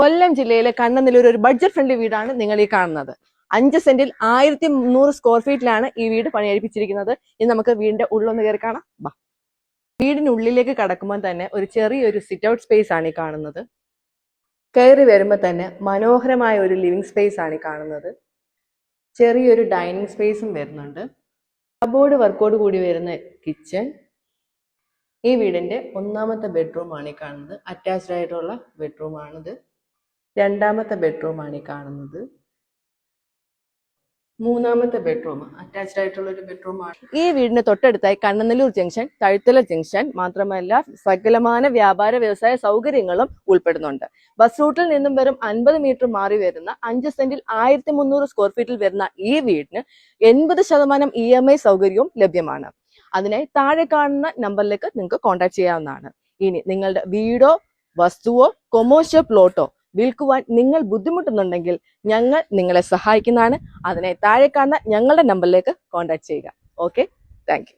കൊല്ലം ജില്ലയിലെ കണ്ണനല്ലൂർ ഒരു budget friendly വീടാണ് നിങ്ങൾ ഈ കാണുന്നത്. 5 സെന്റിൽ 1300 സ്ക്വയർ ഫീറ്റിലാണ് ഈ വീട് പണിയഴിപ്പിച്ചിരിക്കുന്നത്. ഇനി നമുക്ക് വീടിന്റെ ഉള്ളൊന്ന് കയറി കാണാം. വീടിനുള്ളിലേക്ക് കടക്കുമ്പോൾ തന്നെ ഒരു ചെറിയൊരു സിറ്റ് ഔട്ട് സ്പേസ് ആണ് ഈ കാണുന്നത്. കയറി വരുമ്പോൾ തന്നെ മനോഹരമായ ഒരു ലിവിംഗ് സ്പേസ് ആണ് ഈ കാണുന്നത്. ചെറിയൊരു ഡൈനിങ് സ്പേസും വരുന്നുണ്ട്. കബോർഡ് വർക്കോട് കൂടി വരുന്ന കിച്ചൺ. ഈ വീടിന്റെ 1ാമത്തെ ബെഡ്റൂം ആണ് ഈ കാണുന്നത്. അറ്റാച്ച്ഡ് ആയിട്ടുള്ള ബെഡ്റൂം ആണിത്. 2ാമത്തെ ബെഡ്റൂം ആണ് ഈ കാണുന്നത്. 3ാമത്തെ ബെഡ്റൂം അറ്റാച്ച്ഡ് ആയിട്ടുള്ള ഒരു ബെഡ്റൂം ആണ്. ഈ വീടിന് തൊട്ടടുത്തായി കണ്ണനല്ലൂർ ജംഗ്ഷൻ, തഴുത്തല ജംഗ്ഷൻ മാത്രമല്ല സകലമാന വ്യാപാര വ്യവസായ സൗകര്യങ്ങളും ഉൾപ്പെടുന്നുണ്ട്. ബസ് റൂട്ടിൽ നിന്നും വെറും 50 മീറ്റർ മാറി വരുന്ന 5 സെന്റിൽ 1300 സ്ക്വയർ ഫീറ്റിൽ വരുന്ന ഈ വീടിന് 80% EMI സൗകര്യവും ലഭ്യമാണ്. അതിനായി താഴെ കാണുന്ന നമ്പറിലേക്ക് നിങ്ങൾക്ക് കോൺടാക്ട് ചെയ്യാവുന്നതാണ്. ഇനി നിങ്ങളുടെ വീടോ വസ്തുവോ കൊമേഴ്ഷ്യൽ പ്ലോട്ടോ വിൽക്കുവാൻ നിങ്ങൾ ബുദ്ധിമുട്ടുന്നുണ്ടെങ്കിൽ ഞങ്ങൾ നിങ്ങളെ സഹായിക്കുന്നതാണ്. അതിനായി താഴെ കാണുന്ന ഞങ്ങളുടെ നമ്പറിലേക്ക് കോൺടാക്ട് ചെയ്യുക. Okay, thank you.